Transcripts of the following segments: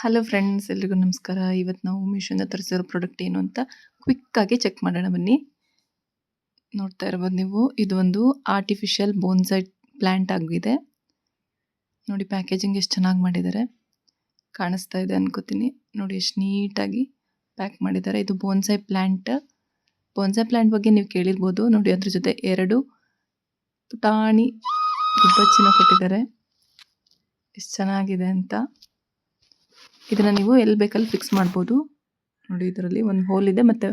Hello friends, ಎಲ್ರಿಗೂ ನಮಸ್ಕಾರ. ಇವತ್ತು ನಾವು ಮೀಶೋಯಿಂದ ತರಿಸಿರೋ ಪ್ರಾಡಕ್ಟ್ ಏನು ಅಂತ ಕ್ವಿಕ್ಕಾಗಿ ಚೆಕ್ ಮಾಡೋಣ ಬನ್ನಿ. ನೋಡ್ತಾ ಇರ್ಬೋದು ನೀವು, ಇದು ಒಂದು ಆರ್ಟಿಫಿಷಿಯಲ್ ಬೋನ್ಸೈ ಪ್ಲ್ಯಾಂಟ್ ಆಗಿದೆ. ನೋಡಿ ಪ್ಯಾಕೇಜಿಂಗ್ ಎಷ್ಟು ಚೆನ್ನಾಗಿ ಮಾಡಿದ್ದಾರೆ, ಕಾಣಿಸ್ತಾ ಇದೆ ಅನ್ಕೋತೀನಿ. ನೋಡಿ ಎಷ್ಟು ನೀಟಾಗಿ ಪ್ಯಾಕ್ ಮಾಡಿದ್ದಾರೆ. ಇದು ಬೋನ್ಸೈ ಪ್ಲ್ಯಾಂಟ್ ಬಗ್ಗೆ ನೀವು ಕೇಳಿರ್ಬೋದು. ನೋಡಿ ಅದ್ರ ಜೊತೆ 2 ಪುಟಾಣಿ ಗುಬ್ಬಚ್ಚಿನ ಕೊಟ್ಟಿದ್ದಾರೆ. ಎಷ್ಟು ಚೆನ್ನಾಗಿದೆ ಅಂತ. ಇದನ್ನು ನೀವು ಎಲ್ಲಿ ಬೇಕಲ್ಲಿ ಫಿಕ್ಸ್ ಮಾಡ್ಬೋದು. ನೋಡಿ ಇದರಲ್ಲಿ ಒಂದು ಹೋಲ್ ಇದೆ ಮತ್ತು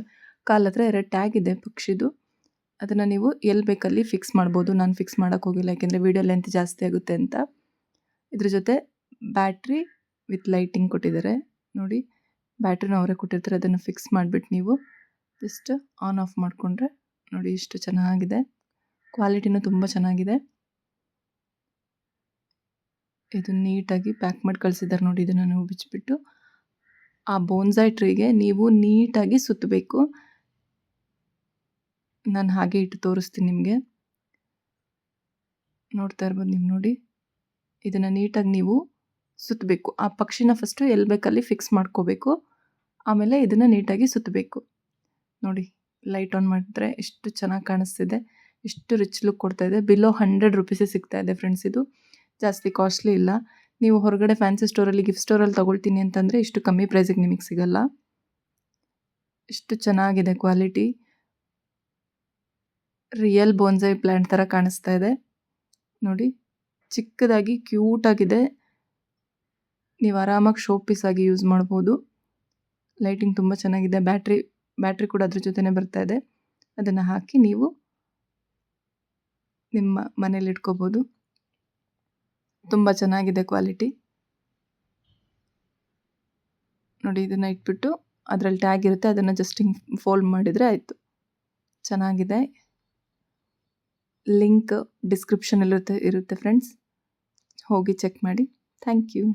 ಕಾಲ ಹತ್ರ 2 ಟ್ಯಾಗ್ ಇದೆ ಪಕ್ಷಿದು. ಅದನ್ನು ನೀವು ಎಲ್ಲಿ ಬೇಕಲ್ಲಿ ಫಿಕ್ಸ್ ಮಾಡ್ಬೋದು. ನಾನು ಫಿಕ್ಸ್ ಮಾಡೋಕ್ಕೆ ಹೋಗಿಲ್ಲ, ಯಾಕೆಂದರೆ ವೀಡಿಯೋ ಲೆಂತ್ ಜಾಸ್ತಿ ಆಗುತ್ತೆ ಅಂತ. ಇದ್ರ ಜೊತೆ ಬ್ಯಾಟ್ರಿ ವಿತ್ ಲೈಟಿಂಗ್ ಕೊಟ್ಟಿದ್ದಾರೆ. ನೋಡಿ ಬ್ಯಾಟ್ರಿನ ಅವರೇ ಕೊಟ್ಟಿರ್ತಾರೆ. ಅದನ್ನು ಫಿಕ್ಸ್ ಮಾಡಿಬಿಟ್ಟು ನೀವು ಜಸ್ಟ್ ಆನ್ ಆಫ್ ಮಾಡಿಕೊಂಡ್ರೆ ನೋಡಿ ಇಷ್ಟು ಚೆನ್ನಾಗಿದೆ. ಕ್ವಾಲಿಟಿನೂ ತುಂಬ ಚೆನ್ನಾಗಿದೆ. ಇದು ನೀಟಾಗಿ ಪ್ಯಾಕ್ ಮಾಡಿ ಕಳಿಸಿದ್ದಾರೆ. ನೋಡಿ ಇದನ್ನು ನೀವು ಬಿಚ್ಚಿಬಿಟ್ಟು ಆ ಬೋನ್ಸೈ ಟ್ರೀಗೆ ನೀವು ನೀಟಾಗಿ ಸುತ್ತಬೇಕು. ನಾನು ಹಾಗೆ ಇಟ್ಟು ತೋರಿಸ್ತೀನಿ ನಿಮಗೆ. ನೋಡ್ತಾ ಇರ್ಬೋದು ನೀವು. ನೋಡಿ ಇದನ್ನು ನೀಟಾಗಿ ನೀವು ಸುತ್ತಬೇಕು. ಆ ಪಕ್ಷಿನ ಫಸ್ಟು ಎಲ್ಲಿ ಬೇಕಲ್ಲಿ ಫಿಕ್ಸ್ ಮಾಡ್ಕೋಬೇಕು. ಆಮೇಲೆ ಇದನ್ನು ನೀಟಾಗಿ ಸುತ್ತಬೇಕು. ನೋಡಿ ಲೈಟ್ ಆನ್ ಮಾಡಿದ್ರೆ ಎಷ್ಟು ಚೆನ್ನಾಗಿ ಕಾಣಿಸ್ತಿದೆ, ಎಷ್ಟು ರಿಚ್ ಲುಕ್ ಕೊಡ್ತಾ ಇದೆ. ಬಿಲೋ 100 ರುಪೀಸೇ ಸಿಗ್ತಾ ಇದೆ ಫ್ರೆಂಡ್ಸ್. ಇದು ಜಾಸ್ತಿ ಕಾಸ್ಟ್ಲಿ ಇಲ್ಲ. ನೀವು ಹೊರಗಡೆ ಫ್ಯಾನ್ಸಿ ಸ್ಟೋರಲ್ಲಿ, ಗಿಫ್ಟ್ ಸ್ಟೋರಲ್ಲಿ ತೊಗೊಳ್ತೀನಿ ಅಂತಂದರೆ ಇಷ್ಟು ಕಮ್ಮಿ ಪ್ರೈಸಿಗೆ ನಿಮಗೆ ಸಿಗಲ್ಲ. ಇಷ್ಟು ಚೆನ್ನಾಗಿದೆ ಕ್ವಾಲಿಟಿ. ರಿಯಲ್ ಬೋನ್ಸೈ ಪ್ಲ್ಯಾಂಟ್ ಥರ ಕಾಣಿಸ್ತಾ ಇದೆ. ನೋಡಿ ಚಿಕ್ಕದಾಗಿ ಕ್ಯೂಟಾಗಿದೆ. ನೀವು ಆರಾಮಾಗಿ ಶೋ ಪೀಸ್ ಆಗಿ ಯೂಸ್ ಮಾಡ್ಬೋದು. ಲೈಟಿಂಗ್ ತುಂಬ ಚೆನ್ನಾಗಿದೆ. ಬ್ಯಾಟ್ರಿ ಕೂಡ ಅದ್ರ ಜೊತೆನೇ ಬರ್ತಾ ಇದೆ. ಅದನ್ನು ಹಾಕಿ ನೀವು ನಿಮ್ಮ ಮನೇಲಿ ಇಟ್ಕೋಬೋದು. ತುಂಬ ಚೆನ್ನಾಗಿದೆ ಕ್ವಾಲಿಟಿ. ನೋಡಿ ಇದನ್ನು ಇಟ್ಬಿಟ್ಟು ಅದರಲ್ಲಿ ಟ್ಯಾಗ್ ಇರುತ್ತೆ, ಅದನ್ನು ಜಸ್ಟ್ ಹಿಂಗೆ ಫೋಲ್ಡ್ ಮಾಡಿದರೆ ಆಯಿತು. ಚೆನ್ನಾಗಿದೆ. ಲಿಂಕ್ ಡಿಸ್ಕ್ರಿಪ್ಷನಲ್ಲಿ ಇರುತ್ತೆ ಫ್ರೆಂಡ್ಸ್, ಹೋಗಿ ಚೆಕ್ ಮಾಡಿ. Thank you.